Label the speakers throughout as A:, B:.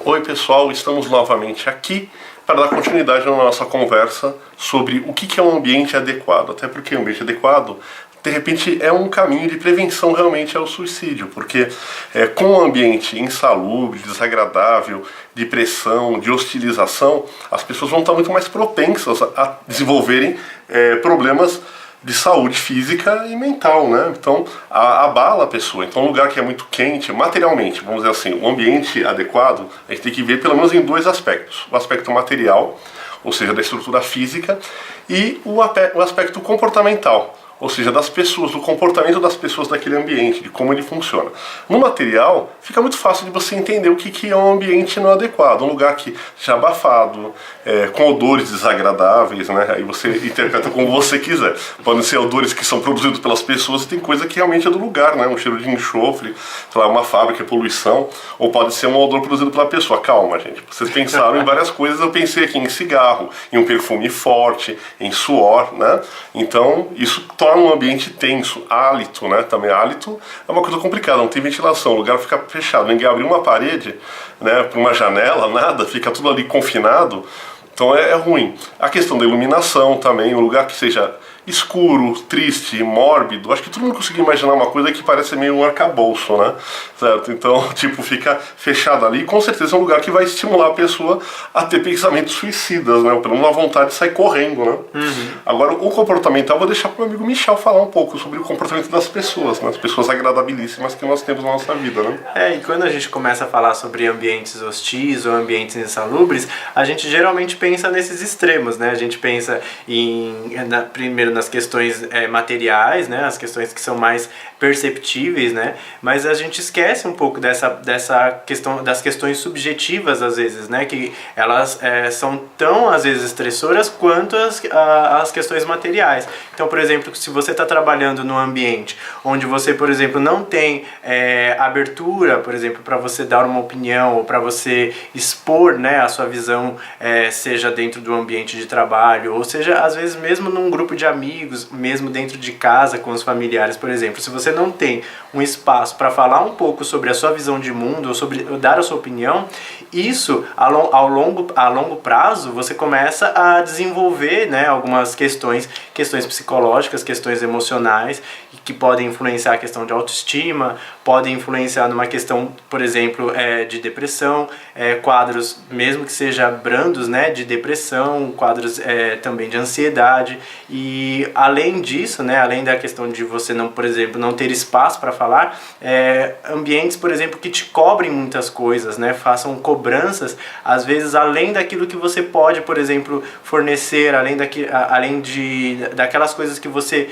A: Oi pessoal, estamos novamente aqui para dar continuidade na nossa conversa sobre o que é um ambiente adequado. Até porque um ambiente adequado, de repente, é um caminho de prevenção realmente ao suicídio, porque com um ambiente insalubre, desagradável, de pressão, de hostilização, as pessoas vão estar muito mais propensas a desenvolverem problemas de saúde física e mental, né? Então, abala a pessoa. Então, um lugar que é muito quente, materialmente, vamos dizer assim, o ambiente adequado, a gente tem que ver pelo menos em dois aspectos. O aspecto material, ou seja, da estrutura física, e o aspecto comportamental, ou seja, das pessoas, do comportamento das pessoas daquele ambiente, de como ele funciona. No material, fica muito fácil de você entender o que é um ambiente não adequado, um lugar que seja abafado, com odores desagradáveis, né? Aí você interpreta como você quiser. Podem ser odores que são produzidos pelas pessoas e tem coisa que realmente é do lugar, né? Um cheiro de enxofre, sei lá, uma fábrica, poluição, ou pode ser um odor produzido pela pessoa. Calma, gente. Vocês pensaram em várias coisas, eu pensei aqui em cigarro, em um perfume forte, em suor, né? Então, isso torna um ambiente tenso, hálito, né? Também hálito é uma coisa complicada, não tem ventilação, o lugar fica fechado, ninguém abre uma parede, né, para uma janela, nada, fica tudo ali confinado, então é ruim. A questão da iluminação também, um lugar que seja escuro, triste, mórbido, acho que todo mundo conseguiu imaginar uma coisa que parece meio um arcabouço, né? Certo? Então, tipo, fica fechado ali, e com certeza é um lugar que vai estimular a pessoa a ter pensamentos suicidas, né? Pelo menos a vontade de sair correndo, né? Uhum. Agora, o comportamental, eu vou deixar para o meu amigo Michel falar um pouco sobre o comportamento das pessoas, né? As pessoas agradabilíssimas que nós temos na nossa vida, né?
B: E quando a gente começa a falar sobre ambientes hostis ou ambientes insalubres, a gente geralmente pensa nesses extremos, né? A gente pensa primeiro nas questões materiais, né, as questões que são mais perceptíveis, né, mas a gente esquece um pouco dessa questão, das questões subjetivas às vezes, né, que elas são tão às vezes estressoras quanto as questões materiais. Então, por exemplo, se você está trabalhando num ambiente onde você, por exemplo, não tem abertura, por exemplo, para você dar uma opinião ou para você expor, né, a sua visão, seja dentro do ambiente de trabalho ou seja, às vezes mesmo num grupo de amigos, mesmo dentro de casa com os familiares, por exemplo, se você não tem um espaço para falar um pouco sobre a sua visão de mundo ou sobre dar a sua opinião, isso a longo prazo você começa a desenvolver, né, algumas questões psicológicas, questões emocionais que podem influenciar a questão de autoestima, podem influenciar numa questão, por exemplo, de depressão, quadros mesmo que seja brandos, né, de depressão, quadros também de ansiedade. E além disso, né, além da questão de você não, por exemplo, não ter espaço para falar, ambientes, por exemplo, que te cobrem muitas coisas, né, façam cobranças, às vezes além daquilo que você pode, por exemplo, fornecer, além daquelas coisas que você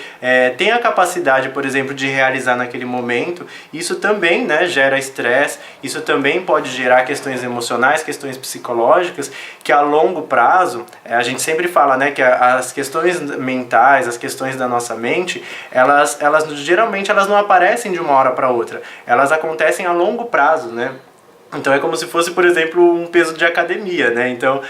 B: tem a capacidade, por exemplo, de realizar naquele momento, isso também, né, gera estresse, isso também pode gerar questões emocionais, questões psicológicas, que a longo prazo, a gente sempre fala, né, que as questões mentais, as questões da nossa mente, elas geralmente elas não aparecem de uma hora para outra, elas acontecem a longo prazo, né? Então é como se fosse, por exemplo, um peso de academia, né? Então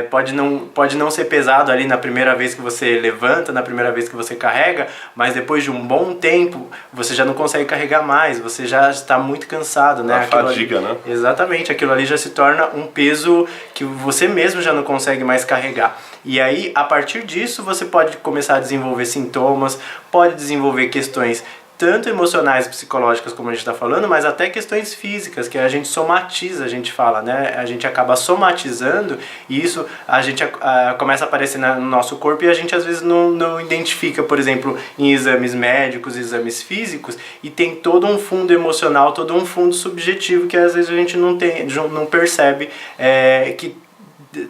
B: pode não ser pesado ali na primeira vez que você levanta, na primeira vez que você carrega, mas depois de um bom tempo você já não consegue carregar mais, você já está muito cansado, né?
A: A fadiga, né?
B: Exatamente, aquilo ali já se torna um peso que você mesmo já não consegue mais carregar. E aí, a partir disso, você pode começar a desenvolver sintomas, pode desenvolver questões tanto emocionais e psicológicas, como a gente está falando, mas até questões físicas, que a gente somatiza, a gente fala, né? A gente acaba somatizando e isso a gente começa a aparecer no nosso corpo e a gente às vezes não identifica, por exemplo, em exames médicos, exames físicos, e tem todo um fundo emocional, todo um fundo subjetivo que às vezes a gente não percebe que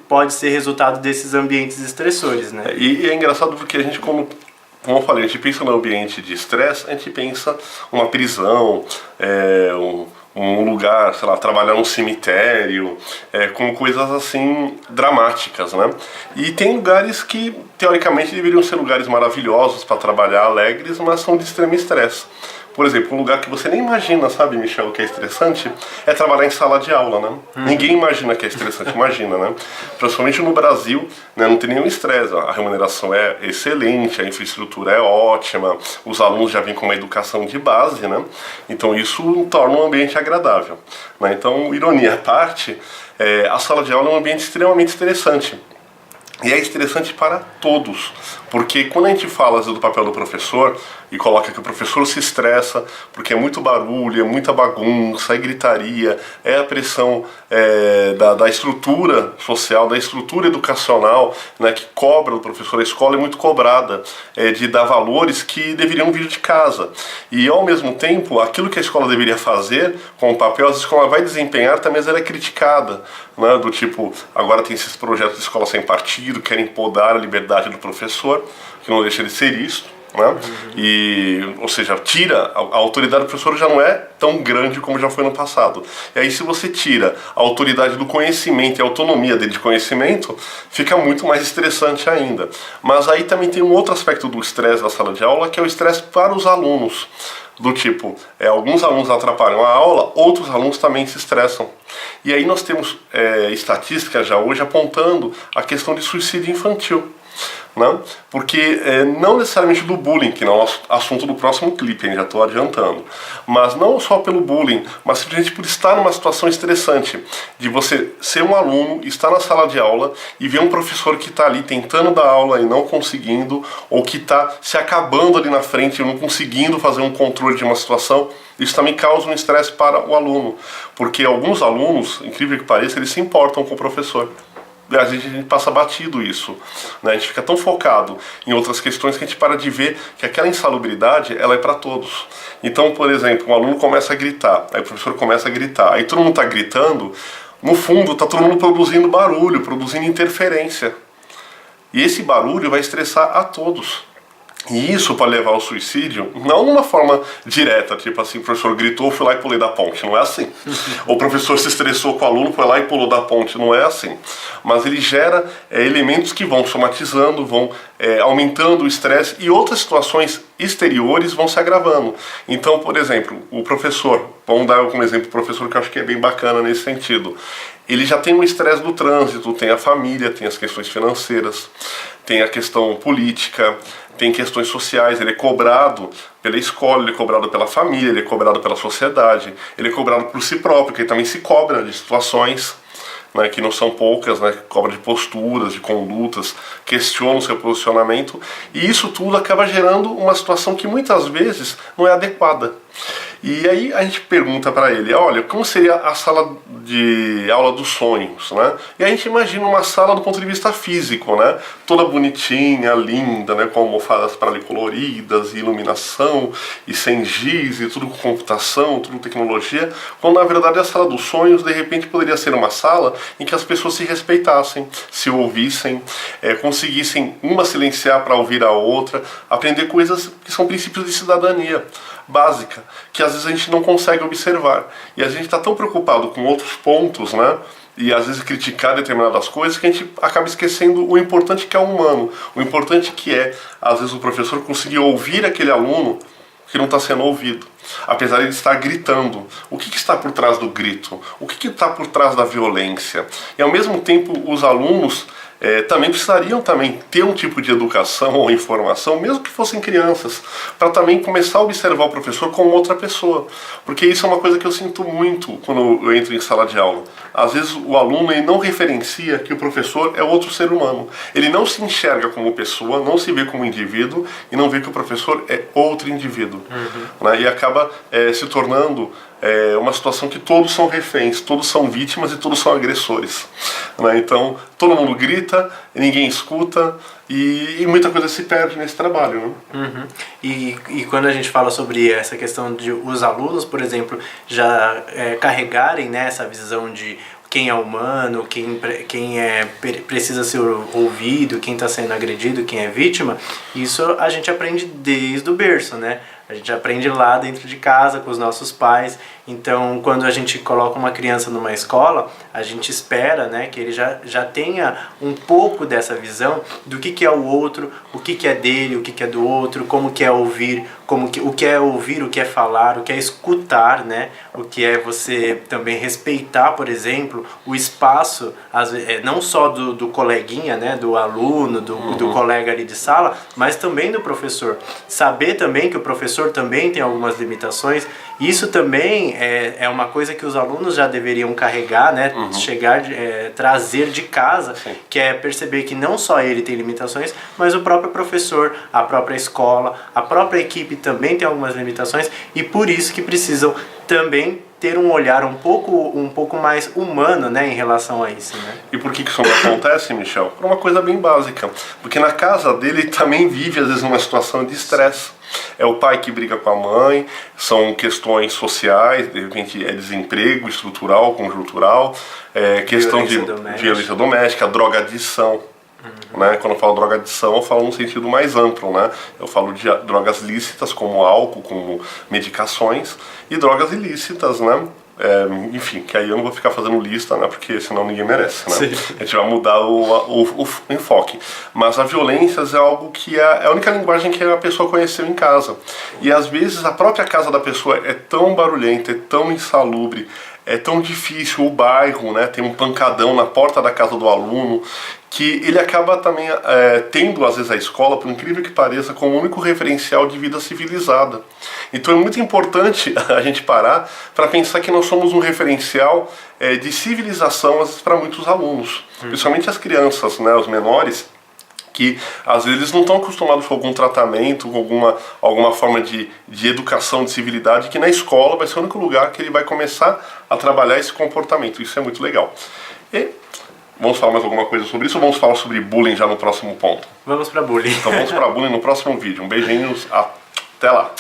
B: pode ser resultado desses ambientes estressores, né?
A: E é engraçado porque a gente, como eu falei, a gente pensa no ambiente de estresse, a gente pensa uma prisão, um lugar, sei lá, trabalhar num cemitério, com coisas assim dramáticas, né? E tem lugares que teoricamente deveriam ser lugares maravilhosos para trabalhar, alegres, mas são de extremo estresse. Por exemplo, um lugar que você nem imagina, sabe, Michel, que é estressante, é trabalhar em sala de aula, né? Ninguém imagina que é estressante, imagina, né? Principalmente no Brasil, né, não tem nenhum estresse, a remuneração é excelente, a infraestrutura é ótima, os alunos já vêm com uma educação de base, né? Então isso torna um ambiente agradável, né? Então, ironia à parte, a sala de aula é um ambiente extremamente estressante. E é estressante para todos, porque quando a gente fala às vezes, do papel do professor e coloca que o professor se estressa porque é muito barulho, é muita bagunça, é gritaria, é a pressão da estrutura social, da estrutura educacional, né, que cobra do professor. A escola é muito cobrada de dar valores que deveriam vir de casa. E ao mesmo tempo, aquilo que a escola deveria fazer com o papel, a escola vai desempenhar, também ela é criticada, né, do tipo, agora tem esses projetos de escola sem partido, querem podar a liberdade do professor, que não deixa de ser isso, né? E, ou seja, tira, a autoridade do professor já não é tão grande como já foi no passado. E aí se você tira a autoridade do conhecimento e a autonomia dele de conhecimento, fica muito mais estressante ainda. Mas aí também tem um outro aspecto do estresse da sala de aula, que é o estresse para os alunos. Do tipo, alguns alunos atrapalham a aula, outros alunos também se estressam. E aí nós temos estatísticas já hoje apontando a questão de suicídio infantil. Né? Porque não necessariamente do bullying, que não é o assunto do próximo clipe, já estou adiantando, mas não só pelo bullying, mas simplesmente por estar numa situação estressante, de você ser um aluno, estar na sala de aula e ver um professor que está ali tentando dar aula e não conseguindo, ou que está se acabando ali na frente e não conseguindo fazer um controle de uma situação. Isso também causa um estresse para o aluno, porque alguns alunos, incrível que pareça, eles se importam com o professor. A gente passa batido isso, né? A gente fica tão focado em outras questões que a gente para de ver que aquela insalubridade, ela é para todos. Então, por exemplo, um aluno começa a gritar, aí o professor começa a gritar, aí todo mundo está gritando, no fundo está todo mundo produzindo barulho, produzindo interferência. E esse barulho vai estressar a todos. E isso para levar ao suicídio, não numa forma direta, tipo assim, o professor gritou, fui lá e pulei da ponte, não é assim. O professor se estressou com o aluno, foi lá e pulou da ponte, não é assim. Mas ele gera elementos que vão somatizando, vão aumentando o estresse e outras situações exteriores vão se agravando. Então, por exemplo, o professor, vamos dar como exemplo o professor que eu acho que é bem bacana nesse sentido. Ele já tem um estresse do trânsito, tem a família, tem as questões financeiras, tem a questão política, tem questões sociais, ele é cobrado pela escola, ele é cobrado pela família, ele é cobrado pela sociedade, ele é cobrado por si próprio, porque ele também se cobra de situações, né, que não são poucas, né, cobra de posturas, de condutas, questiona o seu posicionamento, e isso tudo acaba gerando uma situação que muitas vezes não é adequada. E aí a gente pergunta para ele, olha, como seria a sala de aula dos sonhos, né? E a gente imagina uma sala do ponto de vista físico, né? Toda bonitinha, linda, né? Com almofadas para ali coloridas, e iluminação, e sem giz, e tudo com computação, tudo com tecnologia, quando na verdade a sala dos sonhos, de repente, poderia ser uma sala em que as pessoas se respeitassem, se ouvissem, conseguissem uma silenciar para ouvir a outra, aprender coisas que são princípios de cidadania básica, que às vezes a gente não consegue observar. E a gente está tão preocupado com outros pontos, né? E às vezes criticar determinadas coisas que a gente acaba esquecendo o importante que é o humano. O importante que é, às vezes, o professor conseguir ouvir aquele aluno que não está sendo ouvido. Apesar de ele estar gritando. O que está por trás do grito? O que está por trás da violência? E ao mesmo tempo os alunos também precisariam ter um tipo de educação ou informação, mesmo que fossem crianças, para também começar a observar o professor como outra pessoa. Porque isso é uma coisa que eu sinto muito quando eu entro em sala de aula. Às vezes o aluno ele não referencia que o professor é outro ser humano. Ele não se enxerga como pessoa, não se vê como indivíduo e não vê que o professor é outro indivíduo. Né? E acaba se tornando uma situação que todos são reféns, todos são vítimas e todos são agressores. Né? Então, todo mundo grita, ninguém escuta e muita coisa se perde nesse trabalho. Né?
B: E quando a gente fala sobre essa questão de os alunos, por exemplo, já carregarem, né, essa visão de quem é humano, quem precisa ser ouvido, quem está sendo agredido, quem é vítima, isso a gente aprende desde o berço, né? A gente aprende lá dentro de casa com os nossos pais Então, quando a gente coloca uma criança numa escola, a gente espera, né, que ele já tenha um pouco dessa visão do que é o outro, o que é dele, o que é do outro, como que é ouvir, o que é ouvir, o que é falar, o que é escutar, né, o que é você também respeitar, por exemplo, o espaço, não só do coleguinha, né, do aluno, do colega ali de sala, mas também do professor. Saber também que o professor também tem algumas limitações. Isso também é uma coisa que os alunos já deveriam carregar, né? Trazer de casa,
A: Sim.
B: que é perceber que não só ele tem limitações, mas o próprio professor, a própria escola, a própria equipe também tem algumas limitações, e por isso que precisam também ter um olhar um pouco mais humano, né, em relação a isso, né?
A: E por que isso não acontece, Michel? Por uma coisa bem básica. Porque na casa dele também vive, às vezes, uma situação de estresse. É o pai que briga com a mãe, são questões sociais, de repente é desemprego estrutural, conjuntural, questão de violência doméstica, drogadição. Né? Quando eu falo drogadição, eu falo num sentido mais amplo, né? Eu falo de drogas lícitas, como álcool, como medicações, e drogas ilícitas, né? Enfim, que aí eu não vou ficar fazendo lista, né? Porque senão ninguém merece, né?
B: Sim.
A: A gente vai mudar o enfoque. Mas a violência é algo que é a única linguagem que a pessoa conheceu em casa. E às vezes a própria casa da pessoa é tão barulhenta, é tão insalubre, é tão difícil, o bairro, né, tem um pancadão na porta da casa do aluno, que ele acaba também tendo, às vezes, a escola, por incrível que pareça, como o único referencial de vida civilizada. Então é muito importante a gente parar para pensar que nós somos um referencial de civilização, às vezes, para muitos alunos, principalmente as crianças, né, os menores, que às vezes eles não estão acostumados com algum tratamento, com alguma forma de educação, de civilidade, que na escola vai ser o único lugar que ele vai começar a trabalhar esse comportamento. Isso é muito legal. E vamos falar mais alguma coisa sobre isso ou vamos falar sobre bullying já no próximo ponto?
B: Vamos para bullying.
A: Então vamos para bullying no próximo vídeo. Um beijinho, até lá!